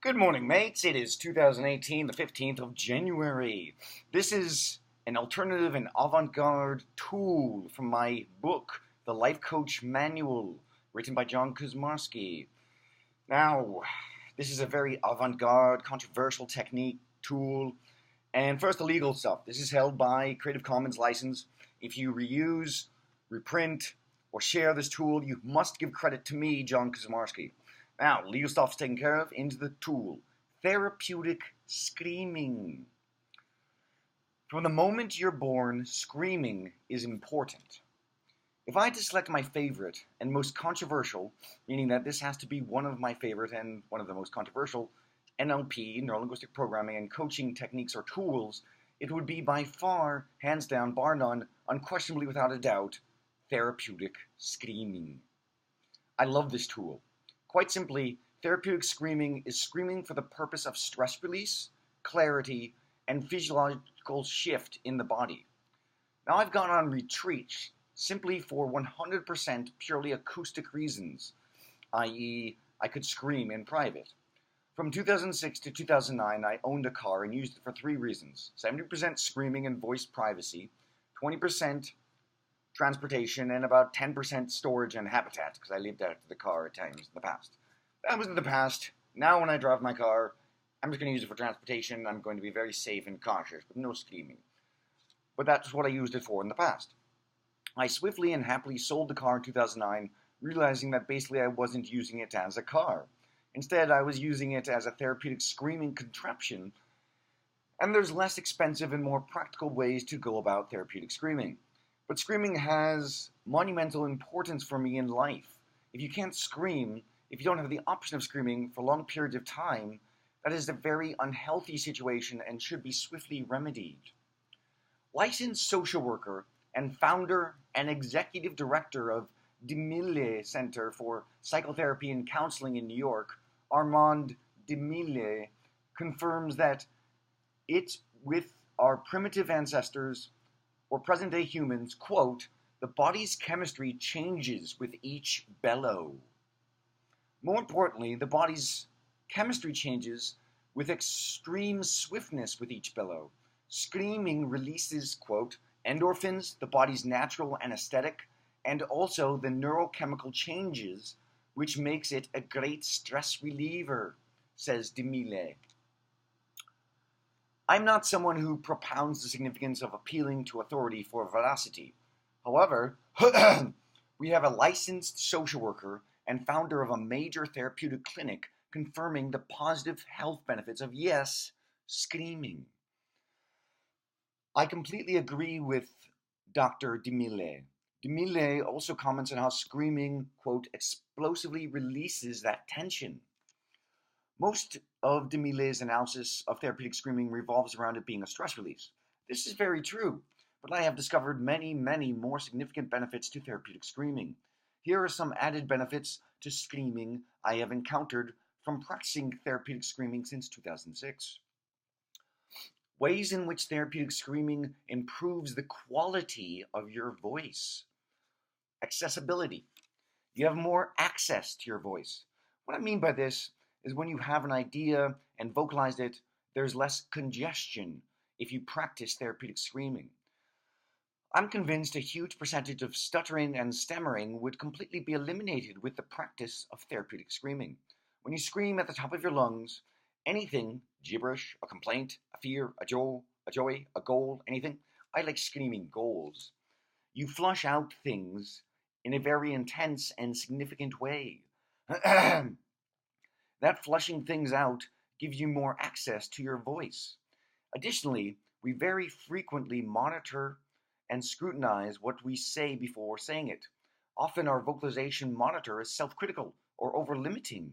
Good morning, mates. It is 2018, the 15th of January. This is an alternative and avant garde tool from my book, The Life Coach Manual, written by John Kuzmarski. Now, this is a very avant garde, controversial technique tool. And first, the legal stuff. This is held by Creative Commons license. If you reuse, reprint, or share this tool, you must give credit to me, John Kuzmarski. Now, legal stuff's taken care of. Into the tool. Therapeutic screaming. From the moment you're born, screaming is important. If I had to select my favorite and most controversial, meaning that this has to be one of my favorite and one of the most controversial NLP, neuro-linguistic programming, and coaching techniques or tools, it would be by far, hands down, bar none, unquestionably without a doubt, therapeutic screaming. I love this tool. Quite simply, therapeutic screaming is screaming for the purpose of stress release, clarity, and physiological shift in the body. Now, I've gone on retreats simply for 100% purely acoustic reasons, i.e., I could scream in private. From 2006 to 2009, I owned a car and used it for three reasons: 70% screaming and voice privacy, 20% transportation, and about 10% storage and habitat, because I lived out of the car at times in the past. That was in the past. Now when I drive my car, I'm just going to use it for transportation. I'm going to be very safe and cautious, with no screaming. But that's what I used it for in the past. I swiftly and happily sold the car in 2009, realizing that basically I wasn't using it as a car. Instead, I was using it as a therapeutic screaming contraption, and there's less expensive and more practical ways to go about therapeutic screaming. But screaming has monumental importance for me in life. If you can't scream, if you don't have the option of screaming for long periods of time, that is a very unhealthy situation and should be swiftly remedied. Licensed social worker and founder and executive director of DeMille Center for Psychotherapy and Counseling in New York, Armand DeMille, confirms that it's with our primitive ancestors or present-day humans, quote, the body's chemistry changes with each bellow. More importantly, the body's chemistry changes with extreme swiftness with each bellow. Screaming releases, quote, endorphins, the body's natural anesthetic, and also the neurochemical changes, which makes it a great stress reliever, says DeMille. I'm not someone who propounds the significance of appealing to authority for veracity. However, we have a licensed social worker and founder of a major therapeutic clinic confirming the positive health benefits of, yes, screaming. I completely agree with Dr. DeMille. DeMille also comments on how screaming, quote, explosively releases that tension. Most of DeMille's analysis of therapeutic screaming revolves around it being a stress release. This is very true, but I have discovered many, many more significant benefits to therapeutic screaming. Here are some added benefits to screaming I have encountered from practicing therapeutic screaming since 2006. Ways in which therapeutic screaming improves the quality of your voice. Accessibility. You have more access to your voice. What I mean by this is when you have an idea and vocalize it, there's less congestion if you practice therapeutic screaming. I'm convinced a huge percentage of stuttering and stammering would completely be eliminated with the practice of therapeutic screaming. When you scream at the top of your lungs, anything, gibberish, a complaint, a fear, a joy, a goal, anything, I like screaming goals. You flush out things in a very intense and significant way. That flushing things out gives you more access to your voice. Additionally, we very frequently monitor and scrutinize what we say before saying it. Often our vocalization monitor is self-critical or over-limiting,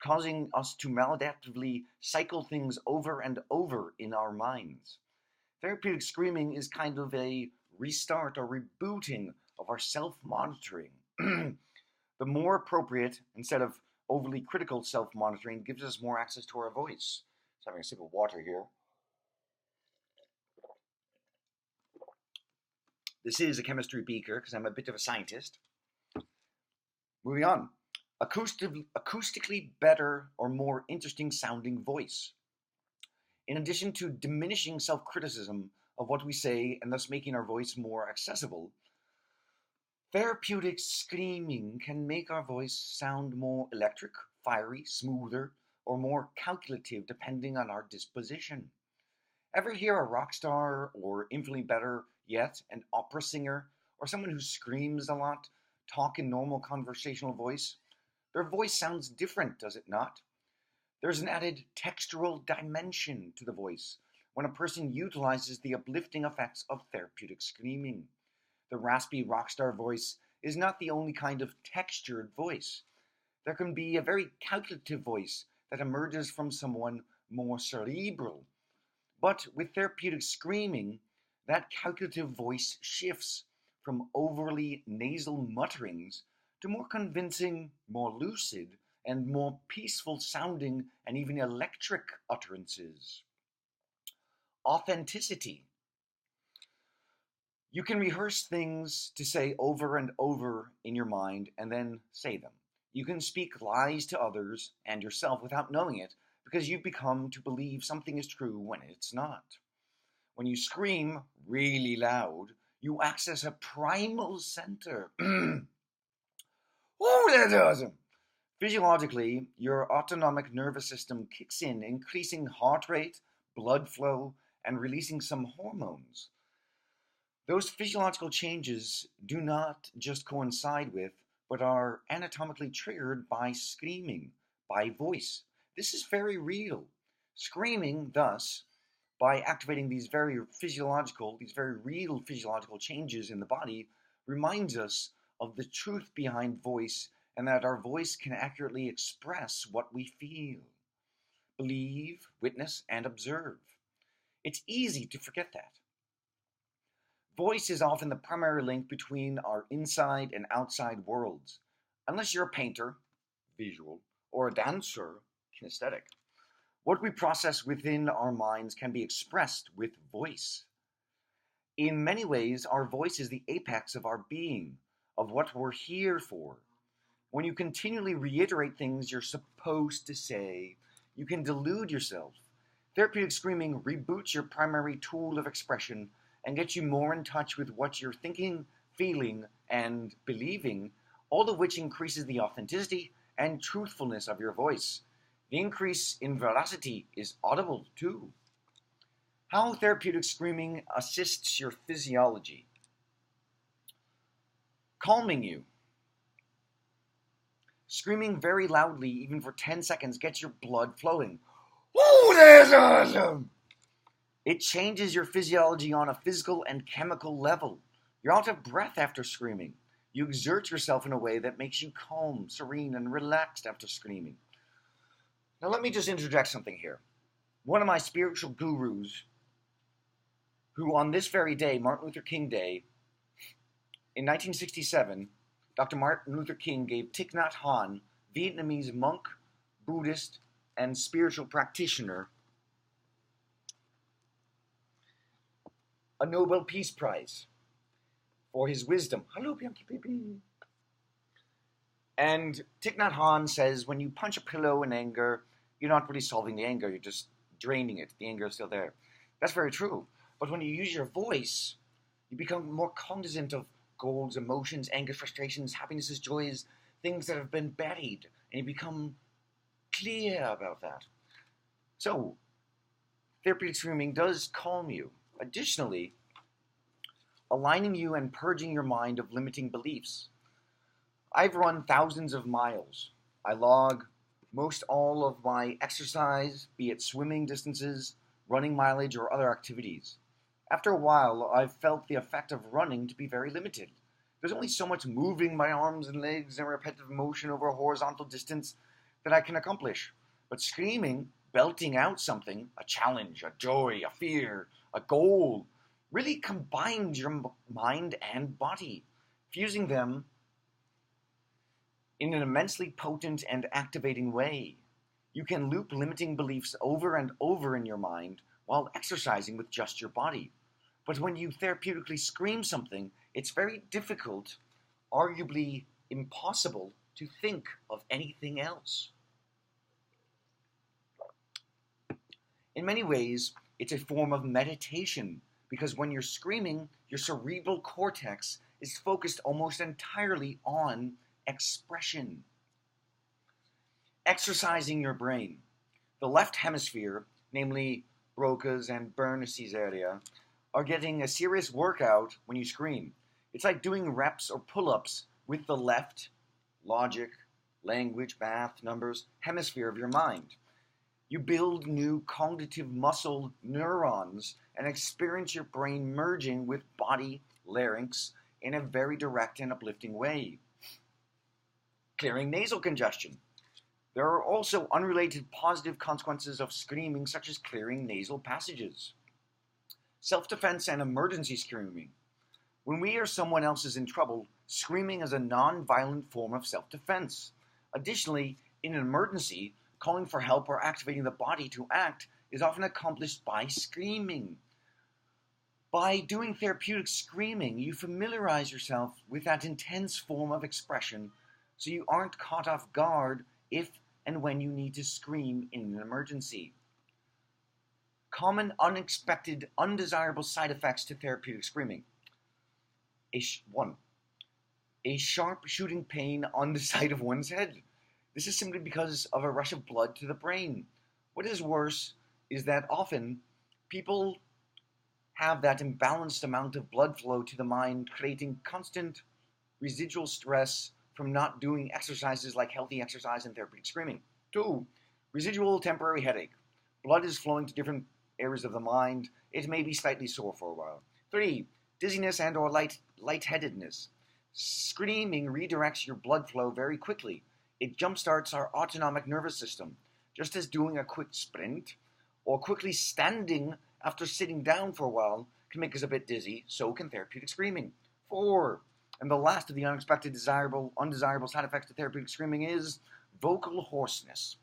causing us to maladaptively cycle things over and over in our minds. Therapeutic screaming is kind of a restart or rebooting of our self-monitoring. The more appropriate, instead of overly critical self-monitoring, gives us more access to our voice. Just having a sip of water here. This is a chemistry beaker because I'm a bit of a scientist. Moving on. acoustically better or more interesting sounding voice. In addition to diminishing self-criticism of what we say and thus making our voice more accessible, therapeutic screaming can make our voice sound more electric, fiery, smoother, or more calculative depending on our disposition. Ever hear a rock star, or infinitely better yet, an opera singer, or someone who screams a lot, talk in normal conversational voice? Their voice sounds different, does it not? There's an added textural dimension to the voice when a person utilizes the uplifting effects of therapeutic screaming. The raspy rock star voice is not the only kind of textured voice. There can be a very calculative voice that emerges from someone more cerebral. But with therapeutic screaming, that calculative voice shifts from overly nasal mutterings to more convincing, more lucid, and more peaceful sounding and even electric utterances. Authenticity. You can rehearse things to say over and over in your mind and then say them. You can speak lies to others and yourself without knowing it because you've become to believe something is true when it's not. When you scream really loud, you access a primal center. Oh, that's awesome! Physiologically, your autonomic nervous system kicks in, increasing heart rate, blood flow, and releasing some hormones. Those physiological changes do not just coincide with, but are anatomically triggered by screaming, by voice. This is very real. Screaming, thus, by activating these very real physiological changes in the body, reminds us of the truth behind voice and that our voice can accurately express what we feel, believe, witness, and observe. It's easy to forget that. Voice is often the primary link between our inside and outside worlds, unless you're a painter, visual, or a dancer, kinesthetic. What we process within our minds can be expressed with voice. In many ways, our voice is the apex of our being, of what we're here for. When you continually reiterate things you're supposed to say, you can delude yourself. Therapeutic screaming reboots your primary tool of expression and gets you more in touch with what you're thinking, feeling, and believing, all of which increases the authenticity and truthfulness of your voice. The increase in veracity is audible too. How therapeutic screaming assists your physiology. Calming you. Screaming very loudly, even for 10 seconds, gets your blood flowing. Oh, that's awesome! It changes your physiology on a physical and chemical level. You're out of breath after screaming. You exert yourself in a way that makes you calm, serene, and relaxed after screaming. Now let me just interject something here. One of my spiritual gurus, who on this very day, Martin Luther King Day, in 1967, Dr. Martin Luther King gave Thich Nhat Hanh, Vietnamese monk, Buddhist, and spiritual practitioner, a Nobel Peace Prize for his wisdom. Hello, Bianchi baby. And Thich Nhat Hanh says, when you punch a pillow in anger, you're not really solving the anger, you're just draining it. The anger is still there. That's very true. But when you use your voice, you become more cognizant of goals, emotions, anger, frustrations, happinesses, joys, things that have been buried, and you become clear about that. So, therapeutic screaming does calm you. Additionally, aligning you and purging your mind of limiting beliefs. I've run thousands of miles. I log most all of my exercise, be it swimming distances, running mileage, or other activities. After a while, I've felt the effect of running to be very limited. There's only so much moving my arms and legs and repetitive motion over a horizontal distance that I can accomplish. But screaming, belting out something, a challenge, a joy, a fear, a goal, really combines your mind and body, fusing them in an immensely potent and activating way. You can loop limiting beliefs over and over in your mind while exercising with just your body. But when you therapeutically scream something, it's very difficult, arguably impossible, to think of anything else. In many ways, it's a form of meditation because when you're screaming, your cerebral cortex is focused almost entirely on expression. Exercising your brain. The left hemisphere, namely Broca's and Bernays' area, are getting a serious workout when you scream. It's like doing reps or pull-ups with the left, logic, language, math, numbers, hemisphere of your mind. You build new cognitive muscle neurons and experience your brain merging with body, larynx, in a very direct and uplifting way. Clearing nasal congestion. There are also unrelated positive consequences of screaming, such as clearing nasal passages. Self-defense and emergency screaming. When we or someone else is in trouble, screaming is a non-violent form of self-defense. Additionally, in an emergency, calling for help or activating the body to act is often accomplished by screaming. By doing therapeutic screaming, you familiarize yourself with that intense form of expression so you aren't caught off guard if and when you need to scream in an emergency. Common, unexpected, undesirable side effects to therapeutic screaming. 1. A sharp shooting pain on the side of one's head. This is simply because of a rush of blood to the brain. What is worse is that often people have that imbalanced amount of blood flow to the mind, creating constant residual stress from not doing exercises like healthy exercise and therapeutic screaming. 2. Residual temporary headache. Blood is flowing to different areas of the mind. It may be slightly sore for a while. 3. Dizziness and or lightheadedness. Screaming redirects your blood flow very quickly. It jumpstarts our autonomic nervous system, just as doing a quick sprint or quickly standing after sitting down for a while can make us a bit dizzy, so can therapeutic screaming. 4. And the last of the unexpected undesirable side effects to therapeutic screaming is vocal hoarseness.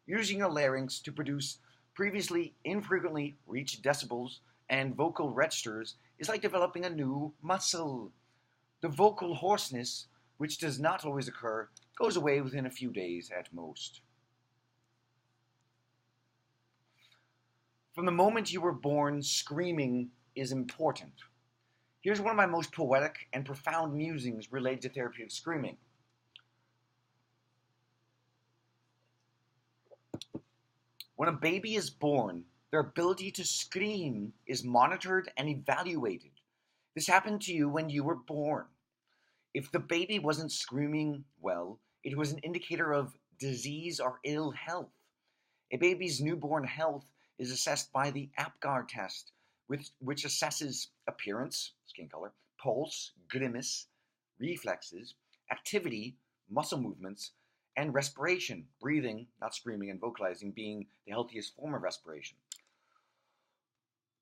Using your larynx to produce previously infrequently reached decibels and vocal registers is like developing a new muscle. The vocal hoarseness, which does not always occur, goes away within a few days at most. From the moment you were born, screaming is important. Here's one of my most poetic and profound musings related to therapeutic screaming. When a baby is born, their ability to scream is monitored and evaluated. This happened to you when you were born. If the baby wasn't screaming well, it was an indicator of disease or ill health. A baby's newborn health is assessed by the Garde test, which assesses appearance, skin color, pulse, grimace, reflexes, activity, muscle movements, and respiration, breathing, not screaming, and vocalizing being the healthiest form of respiration.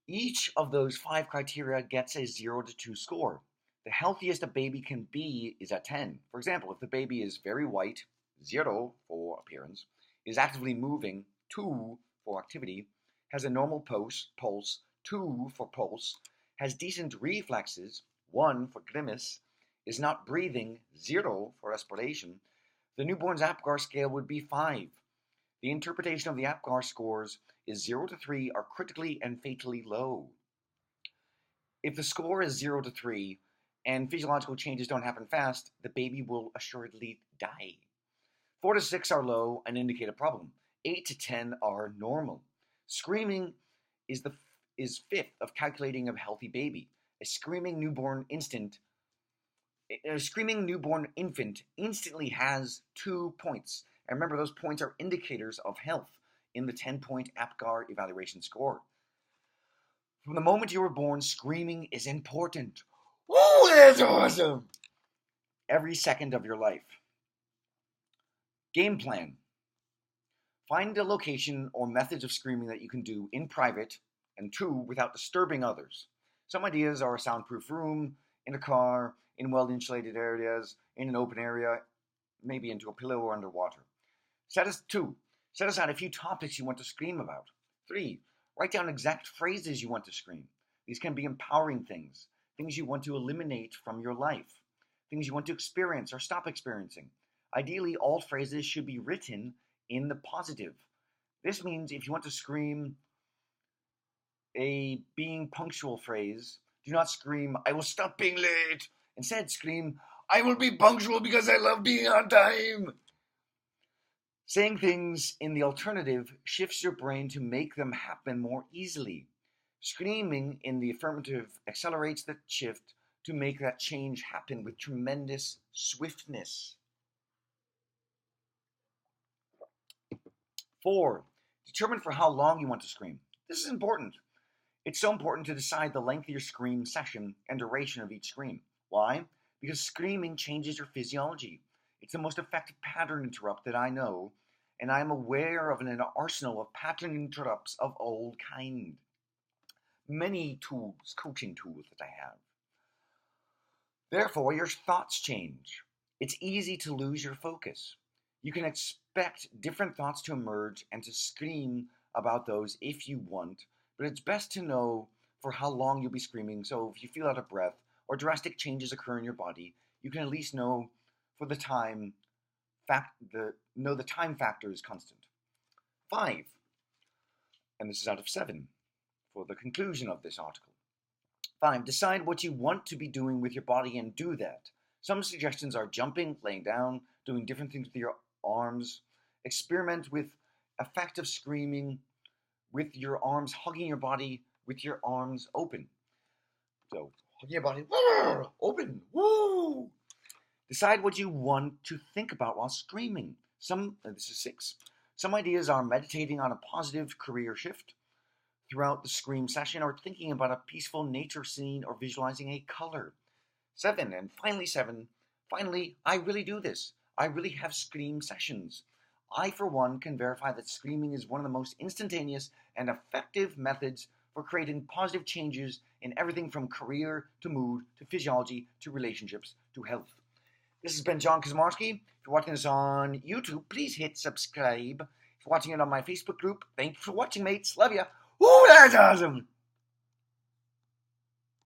Each of those 5 criteria gets a 0 to 2 score. The healthiest a baby can be is at 10. For example, if the baby is very white, 0 for appearance, is actively moving, 2 for activity, has a normal pulse, 2 for pulse, has decent reflexes, 1 for grimace, is not breathing, 0 for respiration, the newborn's APGAR scale would be 5. The interpretation of the APGAR scores is 0 to 3 are critically and fatally low. If the score is 0 to 3 and physiological changes don't happen fast, the baby will assuredly die. 4 to 6 are low and indicate a problem. 8 to 10 are normal. Screaming is fifth of calculating a healthy baby. A screaming newborn infant instantly has 2 points. And remember, those points are indicators of health in the 10-point APGAR evaluation score. From the moment you were born, screaming is important. Oh, that's awesome! Every second of your life. Game plan. Find a location or methods of screaming that you can do in private, and 2, without disturbing others. Some ideas are a soundproof room, in a car, in well-insulated areas, in an open area, maybe into a pillow or underwater. 2. Set aside a few topics you want to scream about. 3. Write down exact phrases you want to scream. These can be empowering things, things you want to eliminate from your life, things you want to experience or stop experiencing. Ideally, all phrases should be written in the positive. This means if you want to scream a being punctual phrase, do not scream, I will stop being late. Instead, scream, I will be punctual because I love being on time. Saying things in the alternative shifts your brain to make them happen more easily. Screaming in the affirmative accelerates the shift to make that change happen with tremendous swiftness. 4. Determine for how long you want to scream. This is important. It's so important to decide the length of your scream session and duration of each scream. Why? Because screaming changes your physiology. It's the most effective pattern interrupt that I know, and I am aware of an arsenal of pattern interrupts of all kind. Many tools, coaching tools that I have. Therefore, your thoughts change. It's easy to lose your focus. You can expect different thoughts to emerge and to scream about those if you want, but it's best to know for how long you'll be screaming, so if you feel out of breath or drastic changes occur in your body, you can at least know for the time the time factor is constant. 5, and this is out of 7 for the conclusion of this article. 5, decide what you want to be doing with your body and do that. Some suggestions are jumping, laying down, doing different things with your arms. Experiment with effective screaming with your arms hugging your body with your arms open. So, hugging your body, open, woo! Decide what you want to think about while screaming. This is 6. Some ideas are meditating on a positive career shift throughout the scream session, or thinking about a peaceful nature scene, or visualizing a color. 7, and finally 7, I really do this. I really have scream sessions. I, for one, can verify that screaming is one of the most instantaneous and effective methods for creating positive changes in everything from career to mood to physiology to relationships to health. This has been John Kaczmarski. If you're watching this on YouTube, please hit subscribe. If you're watching it on my Facebook group, thank you for watching, mates. Love ya. Ooh, that's awesome.